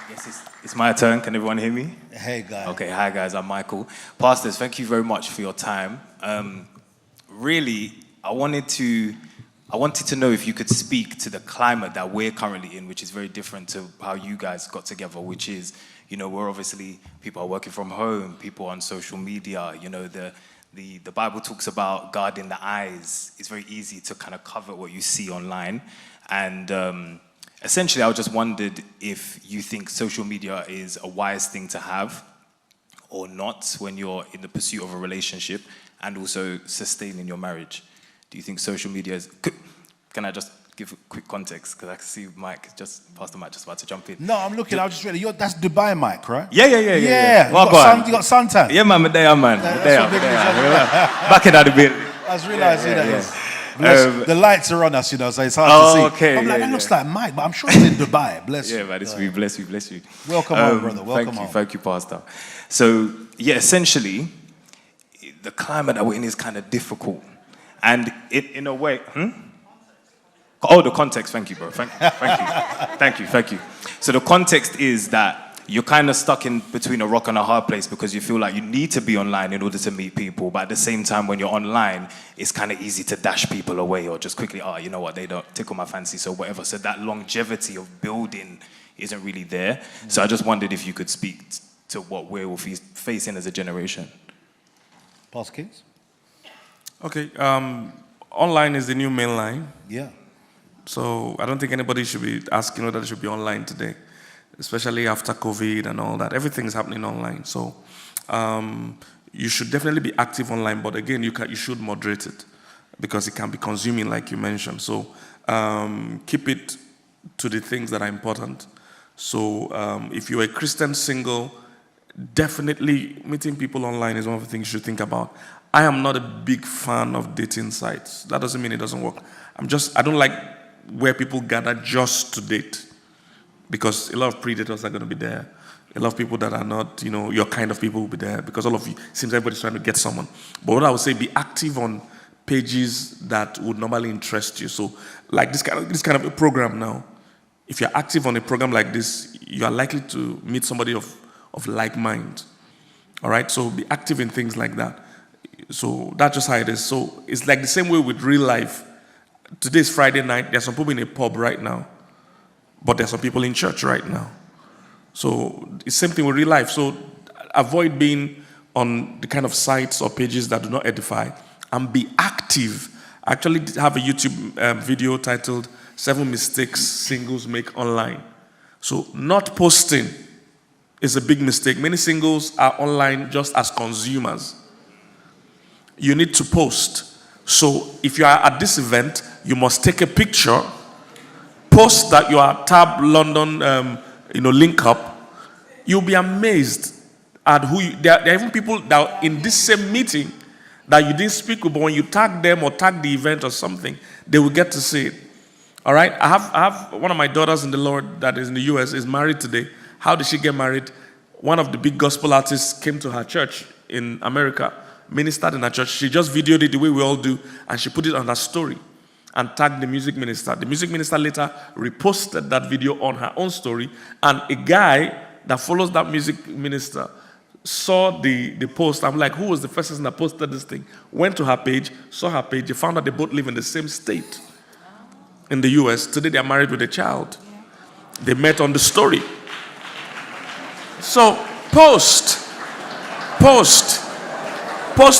guess it's my turn. Can everyone hear me? Hey, guys. Okay, hi guys, I'm Michael. Pastors, thank you very much for your time. Really, I wanted to know if you could speak to the climate that we're currently in, which is very different to how you guys got together, which is, we're obviously, people are working from home, people on social media, the Bible talks about guarding the eyes. It's very easy to kind of cover what you see online. And essentially, I just wondered if you think social media is a wise thing to have or not when you're in the pursuit of a relationship and also sustaining your marriage. Do you think social media is... Can I just give a quick context? Because I can see Pastor Mike just about to jump in. No, I'm looking, I was just ready. That's Dubai Mike, right? Yeah. Well, you got suntan? Yeah, man, Medea, man. Back in that bit. I was realizing that. The lights are on us, so it's hard to see. Okay. I'm like, that looks like Mike, but I'm sure he's in Dubai. Bless you. Yeah, man, bless you. Welcome home, brother. Welcome home. Thank you, Pastor. So, essentially, the climate that we're in is kind of difficult. And in a way... Oh, the context. Thank you, bro. Thank you. So the context is that you're kind of stuck in between a rock and a hard place because you feel like you need to be online in order to meet people. But at the same time, when you're online, it's kind of easy to dash people away or just quickly, you know what, they don't tickle my fancy, so whatever. So that longevity of building isn't really there. Mm-hmm. So I just wondered if you could speak to what we're facing as a generation. Pastor Kings? Okay. Online is the new mainline. Yeah. So I don't think anybody should be asking whether they should be online today, especially after COVID and all that. Everything is happening online. So you should definitely be active online, but again, you should moderate it because it can be consuming, like you mentioned. So keep it to the things that are important. So if you're a Christian single, definitely meeting people online is one of the things you should think about. I am not a big fan of dating sites. That doesn't mean it doesn't work. I don't like where people gather just to date, because a lot of predators are going to be there. A lot of people that are not, your kind of people will be there, because all of you, seems everybody's trying to get someone. But what I would say, be active on pages that would normally interest you. So, like this kind of a program now, if you're active on a program like this, you are likely to meet somebody of like mind. All right? So be active in things like that. So that's just how it is. So it's like the same way with real life. Today's Friday night. There's some people in a pub right now, but there's some people in church right now. So it's the same thing with real life. So avoid being on the kind of sites or pages that do not edify, and be active. I actually have a YouTube video titled 7 Mistakes Singles Make Online. So not posting is a big mistake. Many singles are online just as consumers. You need to post. So if you are at this event, you must take a picture, post that you are Tab London, link up. You'll be amazed at there are even people that are in this same meeting that you didn't speak with, but when you tag them or tag the event or something, they will get to see it. All right? I have one of my daughters in the Lord that is in the US, is married today. How did she get married? One of the big gospel artists came to her church in America, ministered in her church. She just videoed it the way we all do, and she put it on her story and tagged the music minister. The music minister later reposted that video on her own story, and a guy that follows that music minister saw the post. I'm like, who was the first person that posted this thing? Went to her page, saw her page. They found out they both live in the same state in the US. Today they are married with a child. They met on the story. So post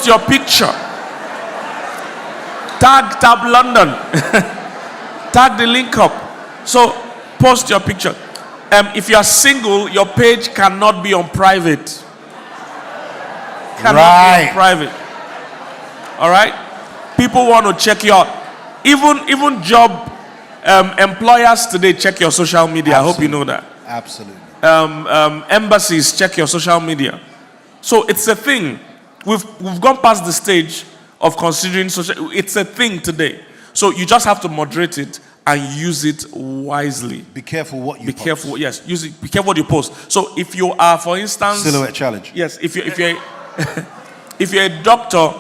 your picture. Tag Tab London. Tag the link up. So post your picture. If you are single, your page cannot be on private. Cannot be on private. All right? People want to check you out. Even job employers today check your social media. Absolutely. I hope you know that. Absolutely. Embassies check your social media. So it's a thing. We've gone past the stage of considering social. It's a thing today. So you just have to moderate it and use it wisely. Be careful what you post. Careful, yes. Use it. Be careful what you post. So if you are, for instance, silhouette challenge. Yes. If you're a doctor,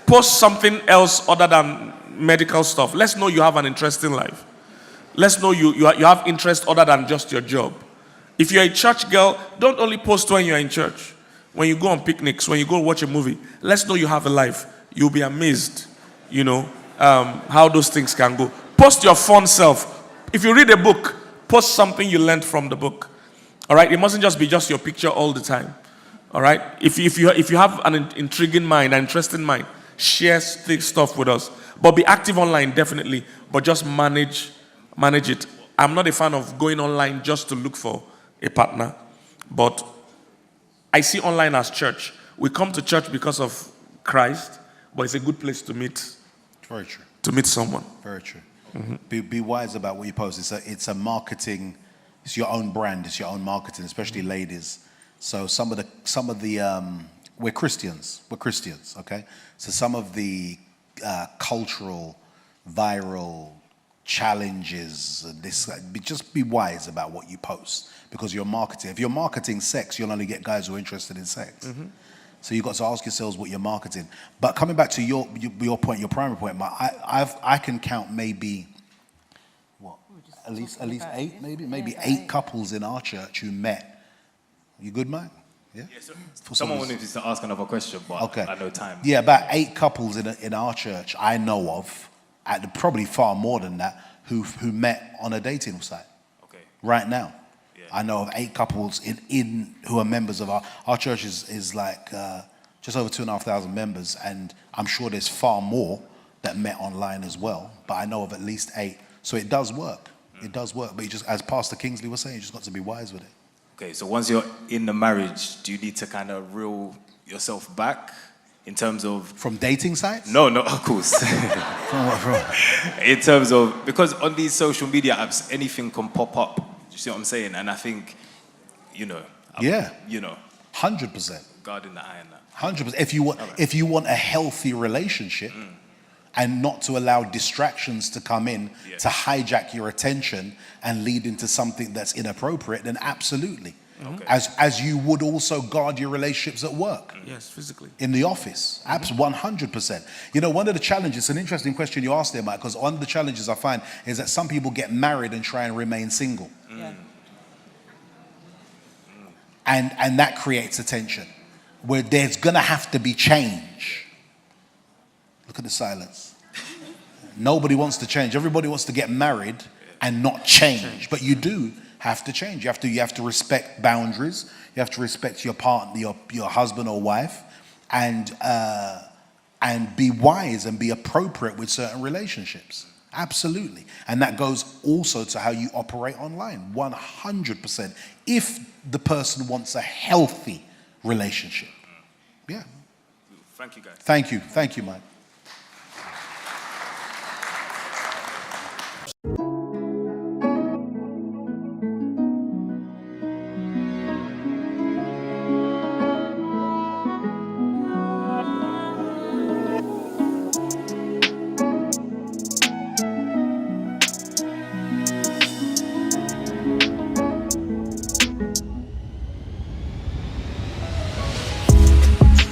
post something else other than medical stuff. Let's know you have an interesting life. Let's know you have interest other than just your job. If you're a church girl, don't only post when you're in church. When you go on picnics, when you go watch a movie, let's know you have a life. You'll be amazed, how those things can go. Post your fun self. If you read a book, post something you learned from the book. All right? It mustn't just be just your picture all the time. All right? If you have an intriguing mind, an interesting mind, share stuff with us. But be active online, definitely. But just manage it. I'm not a fan of going online just to look for a partner. But I see online as church. We come to church because of Christ, but it's a good place to meet. Very true. To meet someone. Very true. Mm-hmm. Be wise about what you post. It's a marketing. It's your own brand. It's your own marketing, especially ladies. So some of the we're Christians. We're Christians, okay? So some of the cultural, viral challenges, just be wise about what you post because you're marketing. If you're marketing sex, you'll only get guys who are interested in sex. Mm-hmm. So you've got to ask yourselves what you're marketing. But coming back to your point, your primary point, I can count maybe at least 8, maybe 8 couples in our church who met. You good, Mike? Yeah. Someone wanted to ask another question, but okay. I know time. Yeah, about 8 couples in our church I know of, probably far more than that, who met on a dating site. Okay. Right now. I know of 8 couples in who are members of our church is like just over 2,500 members, and I'm sure there's far more that met online as well. But I know of at least 8, so it does work. It does work. But you just, as Pastor Kingsley was saying, you just got to be wise with it. Okay, so once you're in the marriage, do you need to kind of reel yourself back in terms of from dating sites? No, of course. From what? In terms of because on these social media apps, anything can pop up. You see what I'm saying? And I think, 100%. Guarding the eye and that. 100%. If you want a healthy relationship, and not to allow distractions to come in to hijack your attention and lead into something that's inappropriate, then absolutely. Okay. As you would also guard your relationships at work. Yes, physically. In the office. 100%. One of the challenges, it's an interesting question you asked there, Mike, because one of the challenges I find is that some people get married and try and remain single. Yeah. And that creates a tension where there's going to have to be change. Look at the silence. Nobody wants to change. Everybody wants to get married and not change. But you do have to change. You have to respect boundaries. You have to respect your partner, your husband or wife, and be wise and be appropriate with certain relationships. Absolutely. And that goes also to how you operate online. 100%. If the person wants a healthy relationship. Yeah. Thank you, guys. Thank you, Mike.